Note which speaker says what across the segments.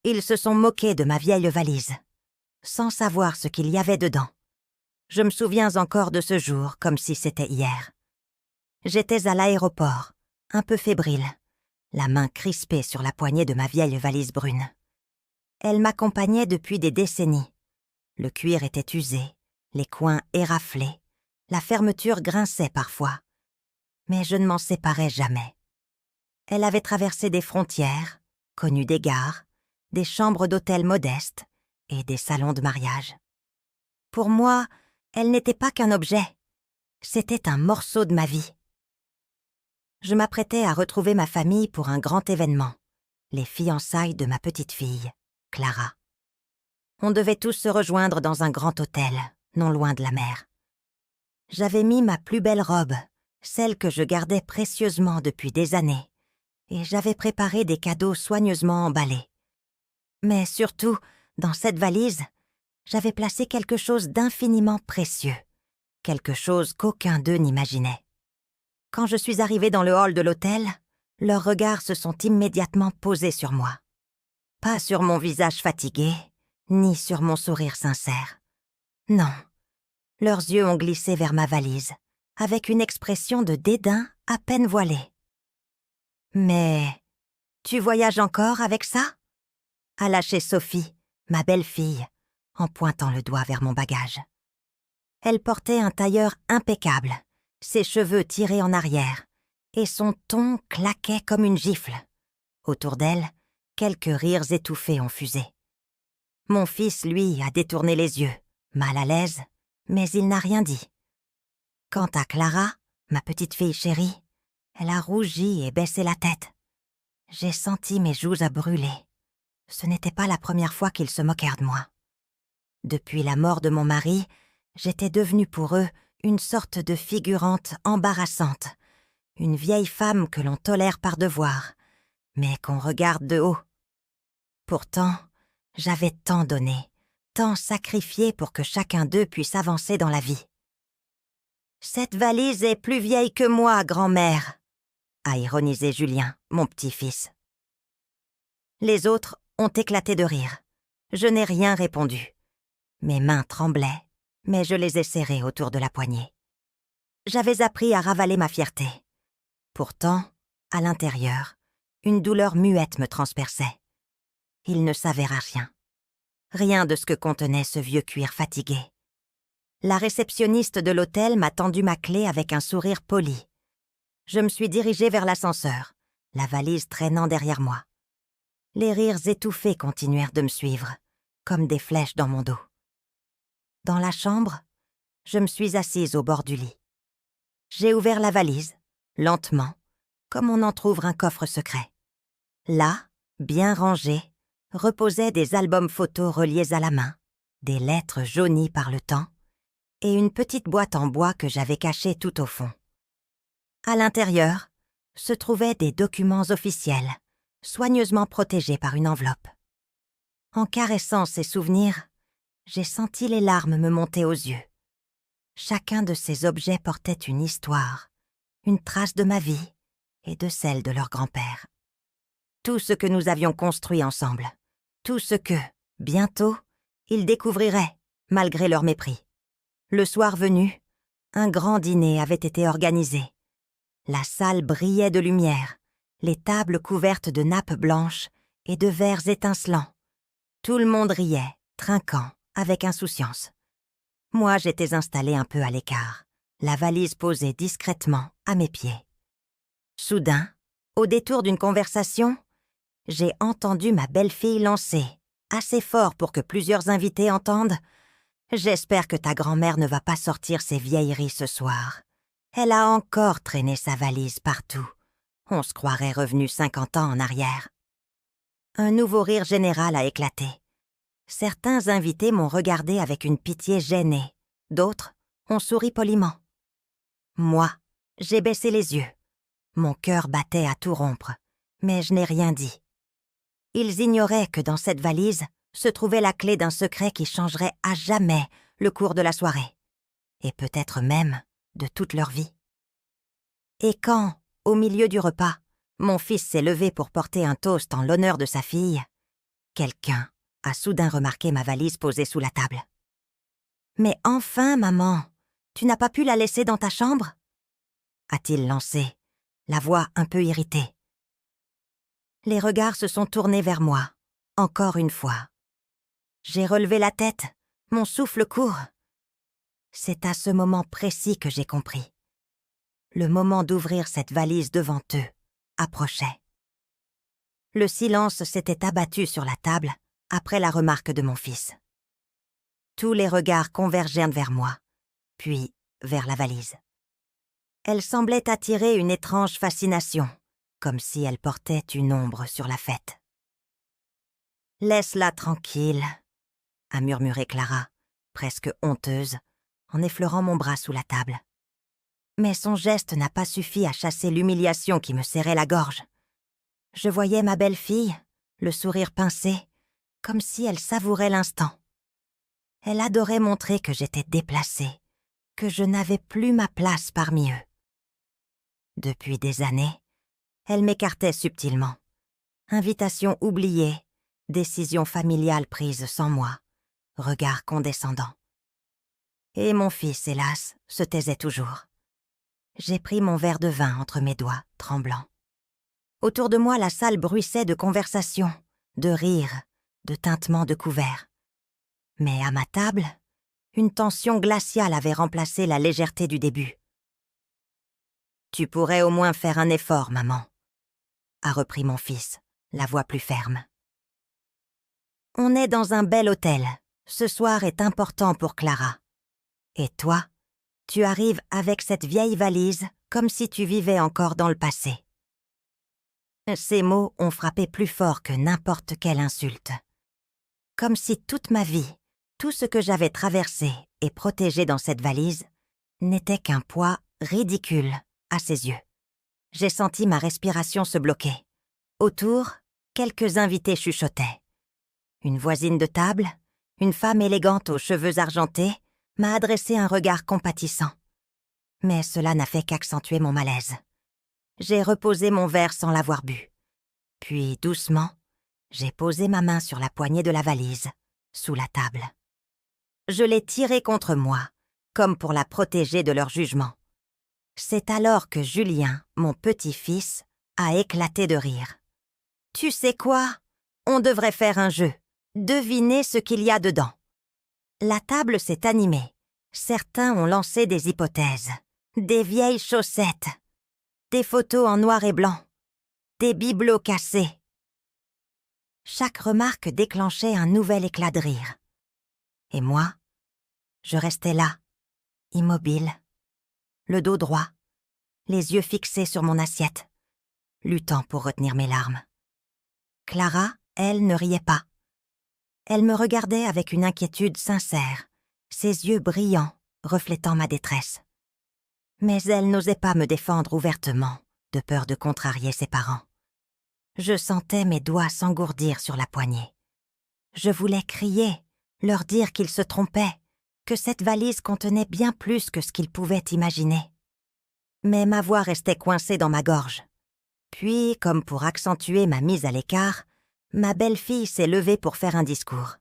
Speaker 1: Ils se sont moqués de ma vieille valise, sans savoir ce qu'il y avait dedans. Je me souviens encore de ce jour comme si c'était hier. J'étais à l'aéroport, un peu fébrile, la main crispée sur la poignée de ma vieille valise brune. Elle m'accompagnait depuis des décennies. Le cuir était usé, les coins éraflés, la fermeture grinçait parfois. Mais je ne m'en séparais jamais. Elle avait traversé des frontières, connu des gares, des chambres d'hôtel modestes et des salons de mariage. Pour moi, elle n'était pas qu'un objet, c'était un morceau de ma vie. Je m'apprêtais à retrouver ma famille pour un grand événement, les fiançailles de ma petite fille, Clara. On devait tous se rejoindre dans un grand hôtel, non loin de la mer. J'avais mis ma plus belle robe, celle que je gardais précieusement depuis des années, et j'avais préparé des cadeaux soigneusement emballés. Mais surtout, dans cette valise, j'avais placé quelque chose d'infiniment précieux, quelque chose qu'aucun d'eux n'imaginait. Quand je suis arrivée dans le hall de l'hôtel, leurs regards se sont immédiatement posés sur moi. Pas sur mon visage fatigué, ni sur mon sourire sincère. Non, leurs yeux ont glissé vers ma valise, avec une expression de dédain à peine voilée. « Mais tu voyages encore avec ça ?» a lâché Sophie, ma belle-fille, en pointant le doigt vers mon bagage. Elle portait un tailleur impeccable, ses cheveux tirés en arrière, et son ton claquait comme une gifle. Autour d'elle, quelques rires étouffés ont fusé. Mon fils, lui, a détourné les yeux, mal à l'aise, mais il n'a rien dit. Quant à Clara, ma petite fille chérie, elle a rougi et baissé la tête. J'ai senti mes joues à brûler. Ce n'était pas la première fois qu'ils se moquèrent de moi. Depuis la mort de mon mari, j'étais devenue pour eux une sorte de figurante embarrassante, une vieille femme que l'on tolère par devoir, mais qu'on regarde de haut. Pourtant, j'avais tant donné, tant sacrifié pour que chacun d'eux puisse avancer dans la vie. « Cette valise est plus vieille que moi, grand-mère », a ironisé Julien, mon petit-fils. Les autres ont éclaté de rire. Je n'ai rien répondu. Mes mains tremblaient, mais je les ai serrées autour de la poignée. J'avais appris à ravaler ma fierté. Pourtant, à l'intérieur, une douleur muette me transperçait. Il ne s'avéra rien. Rien de ce que contenait ce vieux cuir fatigué. La réceptionniste de l'hôtel m'a tendu ma clé avec un sourire poli. Je me suis dirigée vers l'ascenseur, la valise traînant derrière moi. Les rires étouffés continuèrent de me suivre, comme des flèches dans mon dos. Dans la chambre, je me suis assise au bord du lit. J'ai ouvert la valise, lentement, comme on entr'ouvre un coffre secret. Là, bien rangés, reposaient des albums photos reliés à la main, des lettres jaunies par le temps, et une petite boîte en bois que j'avais cachée tout au fond. À l'intérieur, se trouvaient des documents officiels, soigneusement protégés par une enveloppe. En caressant ces souvenirs, j'ai senti les larmes me monter aux yeux. Chacun de ces objets portait une histoire, une trace de ma vie et de celle de leur grand-père. Tout ce que nous avions construit ensemble, tout ce que, bientôt, ils découvriraient, malgré leur mépris. Le soir venu, un grand dîner avait été organisé. La salle brillait de lumière, les tables couvertes de nappes blanches et de verres étincelants. Tout le monde riait, trinquant, avec insouciance. Moi, j'étais installée un peu à l'écart, la valise posée discrètement à mes pieds. Soudain, au détour d'une conversation, j'ai entendu ma belle-fille lancer, assez fort pour que plusieurs invités entendent « J'espère que ta grand-mère ne va pas sortir ses vieilleries ce soir. Elle a encore traîné sa valise partout. On se croirait revenu 50 ans en arrière. » Un nouveau rire général a éclaté. Certains invités m'ont regardé avec une pitié gênée. D'autres ont souri poliment. Moi, j'ai baissé les yeux. Mon cœur battait à tout rompre, mais je n'ai rien dit. Ils ignoraient que dans cette valise se trouvait la clé d'un secret qui changerait à jamais le cours de la soirée, et peut-être même de toute leur vie. Et quand, au milieu du repas, mon fils s'est levé pour porter un toast en l'honneur de sa fille, Quelqu'un a soudain remarqué ma valise posée sous la table. « Mais enfin, maman, tu n'as pas pu la laisser dans ta chambre ?» a-t-il lancé, la voix un peu irritée. Les regards se sont tournés vers moi, encore une fois. J'ai relevé la tête, mon souffle court. C'est à ce moment précis que j'ai compris. Le moment d'ouvrir cette valise devant eux approchait. Le silence s'était abattu sur la table après la remarque de mon fils. Tous les regards convergèrent vers moi, puis vers la valise. Elle semblait attirer une étrange fascination, comme si elle portait une ombre sur la fête. « Laisse-la tranquille », a murmuré Clara, presque honteuse, en effleurant mon bras sous la table. Mais son geste n'a pas suffi à chasser l'humiliation qui me serrait la gorge. Je voyais ma belle-fille, le sourire pincé, comme si elle savourait l'instant. Elle adorait montrer que j'étais déplacée, que je n'avais plus ma place parmi eux. Depuis des années, elle m'écartait subtilement. Invitation oubliée, décision familiale prise sans moi, regard condescendant. Et mon fils, hélas, se taisait toujours. J'ai pris mon verre de vin entre mes doigts, tremblant. Autour de moi, la salle bruissait de conversations, de rires, de tintements de couverts. Mais à ma table, une tension glaciale avait remplacé la légèreté du début. « Tu pourrais au moins faire un effort, maman », a repris mon fils, la voix plus ferme. « On est dans un bel hôtel. Ce soir est important pour Clara. Et toi, tu arrives avec cette vieille valise comme si tu vivais encore dans le passé. » Ces mots ont frappé plus fort que n'importe quelle insulte. Comme si toute ma vie, tout ce que j'avais traversé et protégé dans cette valise, n'était qu'un poids ridicule à ses yeux. J'ai senti ma respiration se bloquer. Autour, quelques invités chuchotaient. Une voisine de table, une femme élégante aux cheveux argentés, m'a adressé un regard compatissant. Mais cela n'a fait qu'accentuer mon malaise. J'ai reposé mon verre sans l'avoir bu. Puis, doucement, j'ai posé ma main sur la poignée de la valise, sous la table. Je l'ai tirée contre moi, comme pour la protéger de leur jugement. C'est alors que Julien, mon petit-fils, a éclaté de rire. « Tu sais quoi? On devrait faire un jeu. Deviner ce qu'il y a dedans. » La table s'est animée. Certains ont lancé des hypothèses. Des vieilles chaussettes. Des photos en noir et blanc. Des bibelots cassés. Chaque remarque déclenchait un nouvel éclat de rire. Et moi, je restais là, immobile, le dos droit, les yeux fixés sur mon assiette, luttant pour retenir mes larmes. Clara, elle, ne riait pas. Elle me regardait avec une inquiétude sincère, ses yeux brillants, reflétant ma détresse. Mais elle n'osait pas me défendre ouvertement, de peur de contrarier ses parents. Je sentais mes doigts s'engourdir sur la poignée. Je voulais crier, leur dire qu'ils se trompaient, que cette valise contenait bien plus que ce qu'ils pouvaient imaginer. Mais ma voix restait coincée dans ma gorge. Puis, comme pour accentuer ma mise à l'écart, ma belle-fille s'est levée pour faire un discours.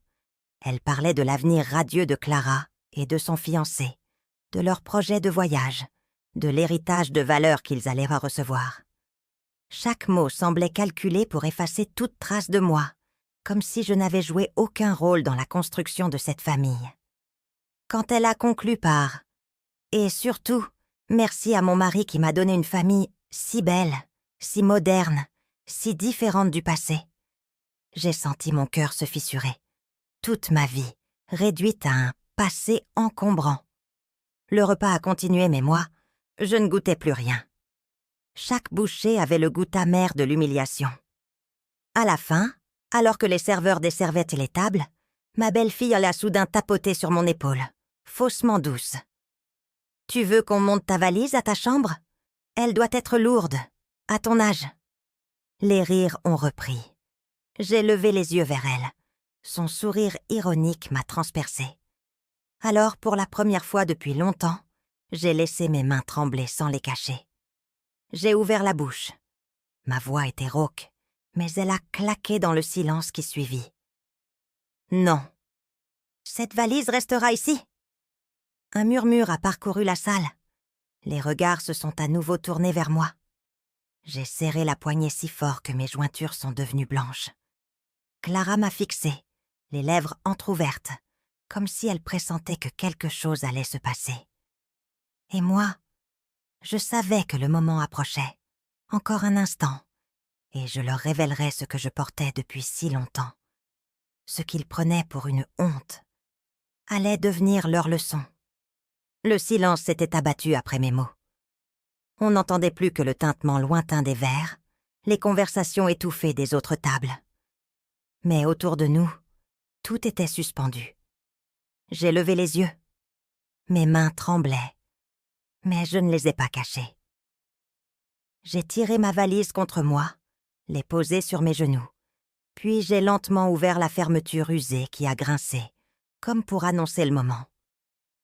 Speaker 1: Elle parlait de l'avenir radieux de Clara et de son fiancé, de leur projet de voyage, de l'héritage de valeurs qu'ils allaient recevoir. Chaque mot semblait calculé pour effacer toute trace de moi, comme si je n'avais joué aucun rôle dans la construction de cette famille. Quand elle a conclu par « Et surtout, merci à mon mari qui m'a donné une famille si belle, si moderne, si différente du passé », j'ai senti mon cœur se fissurer. Toute ma vie, réduite à un passé encombrant. Le repas a continué, mais moi, je ne goûtais plus rien. Chaque bouchée avait le goût amer de l'humiliation. À la fin, alors que les serveurs desservaient les tables, ma belle-fille alla soudain tapoter sur mon épaule, faussement douce. « Tu veux qu'on monte ta valise à ta chambre? Elle doit être lourde, à ton âge. » Les rires ont repris. J'ai levé les yeux vers elle. Son sourire ironique m'a transpercée. Alors, pour la première fois depuis longtemps, j'ai laissé mes mains trembler sans les cacher. J'ai ouvert la bouche. Ma voix était rauque, mais elle a claqué dans le silence qui suivit. Non. Cette valise restera ici. Un murmure a parcouru la salle. Les regards se sont à nouveau tournés vers moi. J'ai serré la poignée si fort que mes jointures sont devenues blanches. Clara m'a fixée, les lèvres entr'ouvertes, comme si elle pressentait que quelque chose allait se passer. Et moi, je savais que le moment approchait, encore un instant, et je leur révélerais ce que je portais depuis si longtemps. Ce qu'ils prenaient pour une honte allait devenir leur leçon. Le silence s'était abattu après mes mots. On n'entendait plus que le tintement lointain des verres, les conversations étouffées des autres tables. Mais autour de nous, tout était suspendu. J'ai levé les yeux. Mes mains tremblaient, mais je ne les ai pas cachées. J'ai tiré ma valise contre moi, l'ai posée sur mes genoux, puis j'ai lentement ouvert la fermeture usée qui a grincé, comme pour annoncer le moment.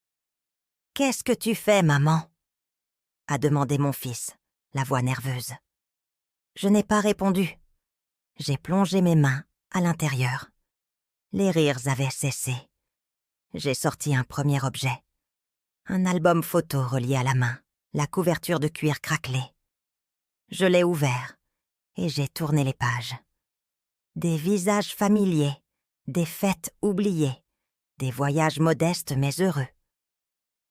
Speaker 1: « Qu'est-ce que tu fais, maman ?» a demandé mon fils, la voix nerveuse. Je n'ai pas répondu. J'ai plongé mes mains à l'intérieur. Les rires avaient cessé. J'ai sorti un premier objet. Un album photo relié à la main, la couverture de cuir craquelée. Je l'ai ouvert et j'ai tourné les pages. Des visages familiers, des fêtes oubliées, des voyages modestes mais heureux.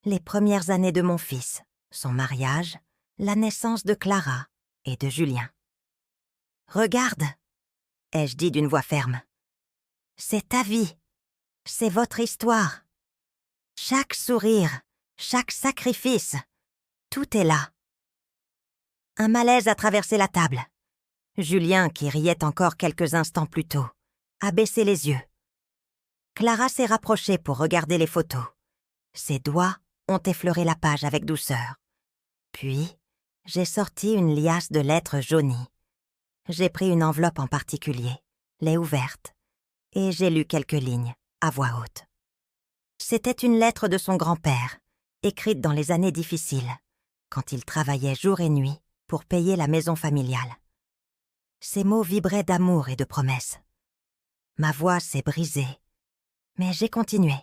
Speaker 1: Les premières années de mon fils, son mariage, la naissance de Clara et de Julien. « Regarde !» ai-je dit d'une voix ferme. « C'est ta vie, c'est votre histoire. Chaque sourire, chaque sacrifice, tout est là. » Un malaise a traversé la table. Julien, qui riait encore quelques instants plus tôt, a baissé les yeux. Clara s'est rapprochée pour regarder les photos. Ses doigts ont effleuré la page avec douceur. Puis, j'ai sorti une liasse de lettres jaunies. J'ai pris une enveloppe en particulier, l'ai ouverte, et j'ai lu quelques lignes, à voix haute. C'était une lettre de son grand-père, écrite dans les années difficiles, quand il travaillait jour et nuit pour payer la maison familiale. Ces mots vibraient d'amour et de promesses. Ma voix s'est brisée, mais j'ai continué.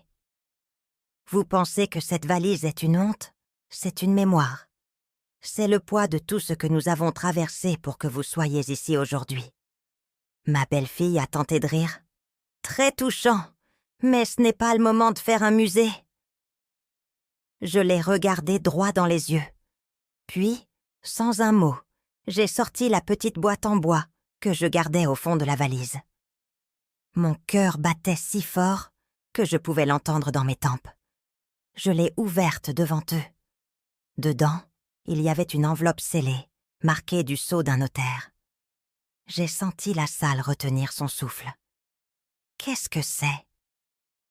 Speaker 1: Vous pensez que cette valise est une honte? C'est une mémoire. C'est le poids de tout ce que nous avons traversé pour que vous soyez ici aujourd'hui. Ma belle-fille a tenté de rire. Très touchant, mais ce n'est pas le moment de faire un musée. Je l'ai regardée droit dans les yeux. Puis, sans un mot, j'ai sorti la petite boîte en bois que je gardais au fond de la valise. Mon cœur battait si fort que je pouvais l'entendre dans mes tempes. Je l'ai ouverte devant eux. Dedans, il y avait une enveloppe scellée, marquée du sceau d'un notaire. J'ai senti la salle retenir son souffle. « Qu'est-ce que c'est ?»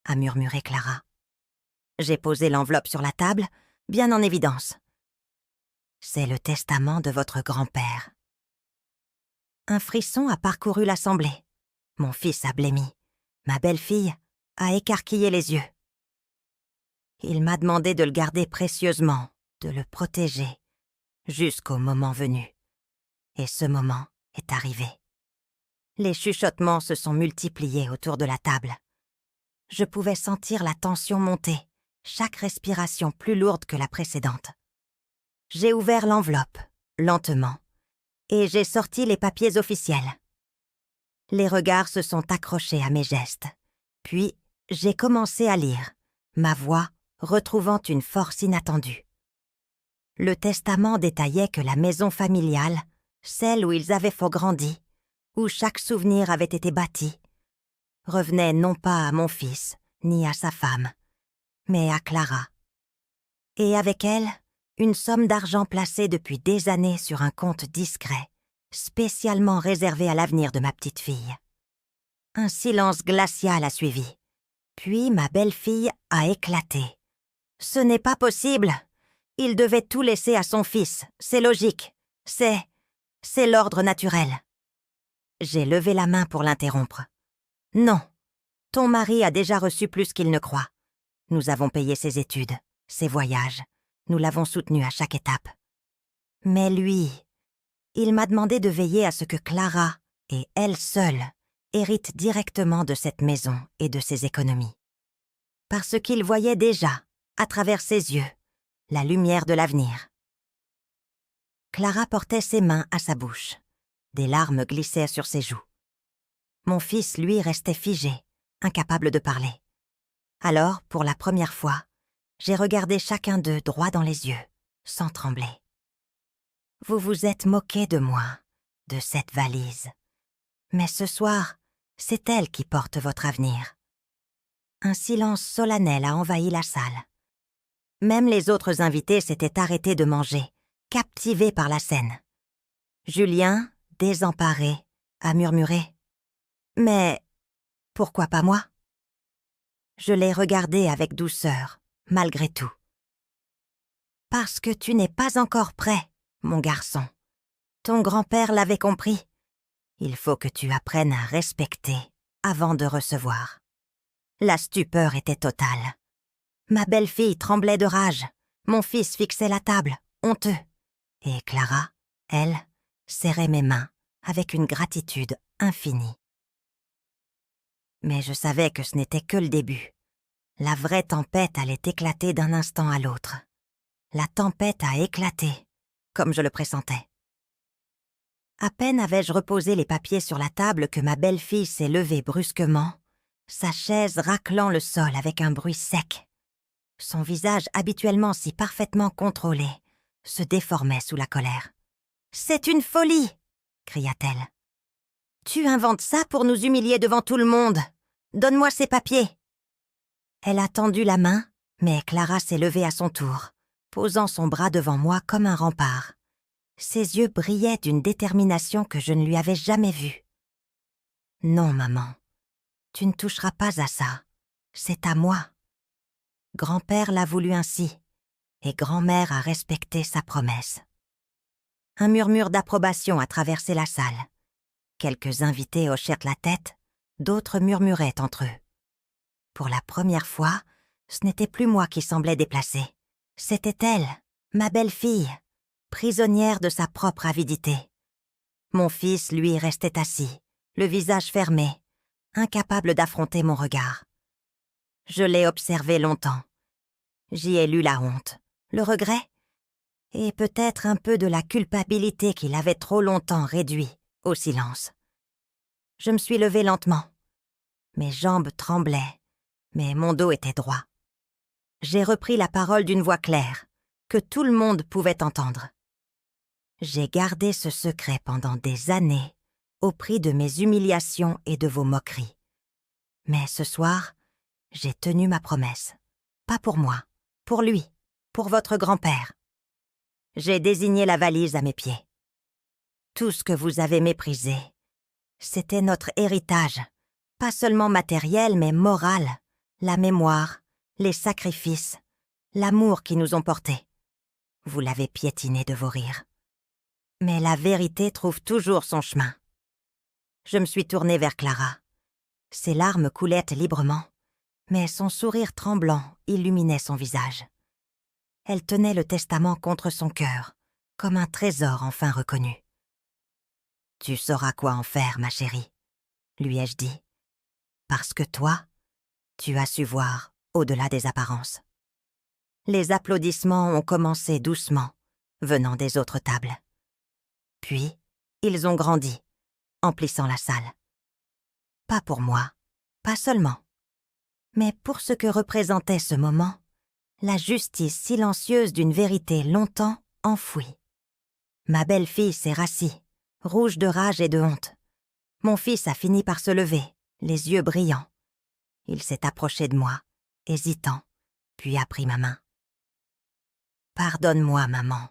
Speaker 1: a murmuré Clara. J'ai posé l'enveloppe sur la table, bien en évidence. « C'est le testament de votre grand-père. » Un frisson a parcouru l'assemblée. Mon fils a blêmi. Ma belle-fille a écarquillé les yeux. Il m'a demandé de le garder précieusement, de le protéger, jusqu'au moment venu. Et ce moment est arrivé. Les chuchotements se sont multipliés autour de la table. Je pouvais sentir la tension monter, chaque respiration plus lourde que la précédente. J'ai ouvert l'enveloppe, lentement, et j'ai sorti les papiers officiels. Les regards se sont accrochés à mes gestes. Puis, j'ai commencé à lire, ma voix retrouvant une force inattendue. Le testament détaillait que la maison familiale, celle où ils avaient fort grandi, où chaque souvenir avait été bâti, revenait non pas à mon fils, ni à sa femme, mais à Clara. Et avec elle, une somme d'argent placée depuis des années sur un compte discret, spécialement réservé à l'avenir de ma petite fille. Un silence glacial a suivi. Puis ma belle-fille a éclaté. « Ce n'est pas possible! Il devait tout laisser à son fils, c'est logique, c'est l'ordre naturel. » J'ai levé la main pour l'interrompre. « Non, ton mari a déjà reçu plus qu'il ne croit. Nous avons payé ses études, ses voyages, nous l'avons soutenu à chaque étape. Mais lui, il m'a demandé de veiller à ce que Clara, et elle seule, hérite directement de cette maison et de ses économies. Parce qu'il voyait déjà, à travers ses yeux, la lumière de l'avenir. Clara portait ses mains à sa bouche. Des larmes glissaient sur ses joues. Mon fils, lui, restait figé, incapable de parler. Alors, pour la première fois, j'ai regardé chacun d'eux droit dans les yeux, sans trembler. Vous vous êtes moqué de moi, de cette valise. Mais ce soir, c'est elle qui porte votre avenir. Un silence solennel a envahi la salle. Même les autres invités s'étaient arrêtés de manger, captivés par la scène. Julien, désemparé, a murmuré « Mais pourquoi pas moi ?» Je l'ai regardé avec douceur, malgré tout. « Parce que tu n'es pas encore prêt, mon garçon. Ton grand-père l'avait compris. Il faut que tu apprennes à respecter avant de recevoir. » La stupeur était totale. Ma belle-fille tremblait de rage. Mon fils fixait la table, honteux. Et Clara, elle, serrait mes mains avec une gratitude infinie. Mais je savais que ce n'était que le début. La vraie tempête allait éclater d'un instant à l'autre. La tempête a éclaté, comme je le pressentais. À peine avais-je reposé les papiers sur la table que ma belle-fille s'est levée brusquement, sa chaise raclant le sol avec un bruit sec. Son visage, habituellement si parfaitement contrôlé, se déformait sous la colère. « C'est une folie !» cria-t-elle. « Tu inventes ça pour nous humilier devant tout le monde. Donne-moi ces papiers !» Elle a tendu la main, mais Clara s'est levée à son tour, posant son bras devant moi comme un rempart. Ses yeux brillaient d'une détermination que je ne lui avais jamais vue. « Non, maman, tu ne toucheras pas à ça. C'est à moi. » Grand-père l'a voulu ainsi, et grand-mère a respecté sa promesse. Un murmure d'approbation a traversé la salle. Quelques invités hochèrent la tête, d'autres murmuraient entre eux. Pour la première fois, ce n'était plus moi qui semblais déplacé. C'était elle, ma belle-fille, prisonnière de sa propre avidité. Mon fils, lui, restait assis, le visage fermé, incapable d'affronter mon regard. Je l'ai observé longtemps. J'y ai lu la honte, le regret, et peut-être un peu de la culpabilité qui l'avait trop longtemps réduit au silence. Je me suis levée lentement. Mes jambes tremblaient, mais mon dos était droit. J'ai repris la parole d'une voix claire, que tout le monde pouvait entendre. J'ai gardé ce secret pendant des années, au prix de mes humiliations et de vos moqueries. Mais ce soir, j'ai tenu ma promesse. Pas pour moi, pour lui, pour votre grand-père. J'ai désigné la valise à mes pieds. Tout ce que vous avez méprisé, c'était notre héritage, pas seulement matériel, mais moral, la mémoire, les sacrifices, l'amour qui nous ont portés. Vous l'avez piétiné de vos rires. Mais la vérité trouve toujours son chemin. Je me suis tournée vers Clara. Ses larmes coulaient librement, mais son sourire tremblant illuminait son visage. Elle tenait le testament contre son cœur, comme un trésor enfin reconnu. « Tu sauras quoi en faire, ma chérie, » lui ai-je dit, « parce que toi, tu as su voir au-delà des apparences. » Les applaudissements ont commencé doucement, venant des autres tables. Puis, ils ont grandi, emplissant la salle. Pas pour moi, pas seulement, mais pour ce que représentait ce moment, la justice silencieuse d'une vérité longtemps enfouie. Ma belle-fille s'est rassie, rouge de rage et de honte. Mon fils a fini par se lever, les yeux brillants. Il s'est approché de moi, hésitant, puis a pris ma main. « Pardonne-moi, maman, »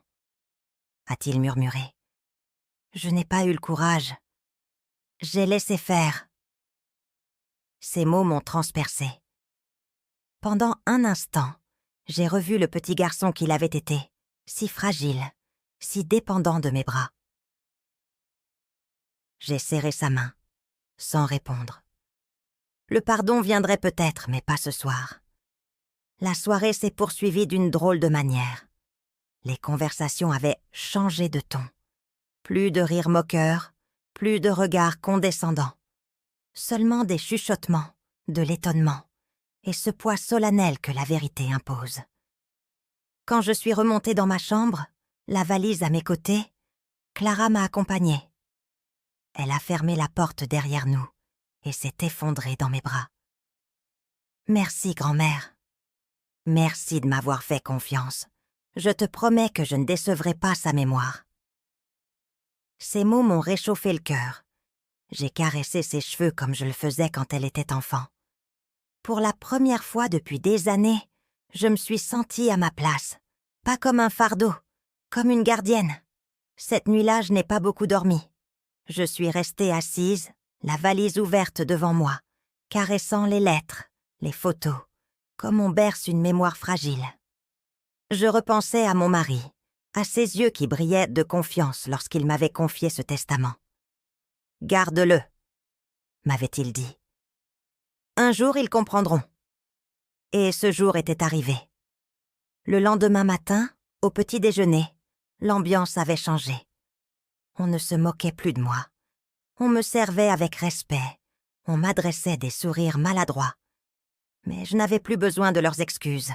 Speaker 1: a-t-il murmuré. « Je n'ai pas eu le courage. J'ai laissé faire. » Ces mots m'ont transpercé. Pendant un instant, j'ai revu le petit garçon qu'il avait été, si fragile, si dépendant de mes bras. J'ai serré sa main, sans répondre. Le pardon viendrait peut-être, mais pas ce soir. La soirée s'est poursuivie d'une drôle de manière. Les conversations avaient changé de ton. Plus de rires moqueurs, plus de regards condescendants. Seulement des chuchotements, de l'étonnement, et ce poids solennel que la vérité impose. Quand je suis remontée dans ma chambre, la valise à mes côtés, Clara m'a accompagnée. Elle a fermé la porte derrière nous et s'est effondrée dans mes bras. « Merci, grand-mère. Merci de m'avoir fait confiance. Je te promets que je ne décevrai pas sa mémoire. » Ces mots m'ont réchauffé le cœur. J'ai caressé ses cheveux comme je le faisais quand elle était enfant. Pour la première fois depuis des années, je me suis sentie à ma place. Pas comme un fardeau, comme une gardienne. Cette nuit-là, je n'ai pas beaucoup dormi. Je suis restée assise, la valise ouverte devant moi, caressant les lettres, les photos, comme on berce une mémoire fragile. Je repensais à mon mari, à ses yeux qui brillaient de confiance lorsqu'il m'avait confié ce testament. « Garde-le », m'avait-il dit. « Un jour, ils comprendront. » Et ce jour était arrivé. Le lendemain matin, au petit déjeuner, l'ambiance avait changé. On ne se moquait plus de moi. On me servait avec respect. On m'adressait des sourires maladroits. Mais je n'avais plus besoin de leurs excuses.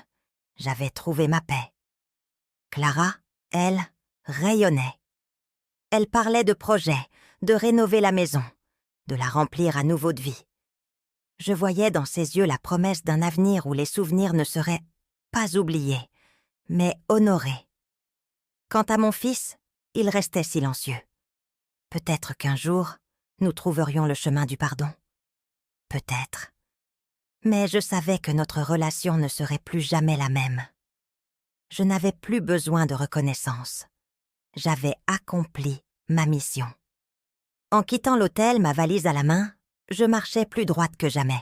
Speaker 1: J'avais trouvé ma paix. Clara, elle, rayonnait. Elle parlait de projets, de rénover la maison, de la remplir à nouveau de vie. Je voyais dans ses yeux la promesse d'un avenir où les souvenirs ne seraient pas oubliés, mais honorés. Quant à mon fils, il restait silencieux. Peut-être qu'un jour, nous trouverions le chemin du pardon. Peut-être. Mais je savais que notre relation ne serait plus jamais la même. Je n'avais plus besoin de reconnaissance. J'avais accompli ma mission. En quittant l'hôtel, ma valise à la main, je marchais plus droite que jamais.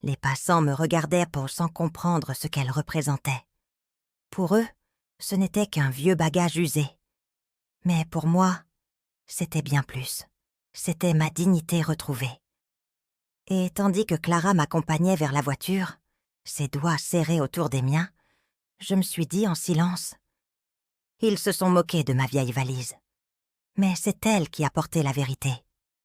Speaker 1: Les passants me regardaient sans comprendre ce qu'elle représentait. Pour eux, ce n'était qu'un vieux bagage usé. Mais pour moi, c'était bien plus. C'était ma dignité retrouvée. Et tandis que Clara m'accompagnait vers la voiture, ses doigts serrés autour des miens, je me suis dit en silence « Ils se sont moqués de ma vieille valise. Mais c'est elle qui a porté la vérité.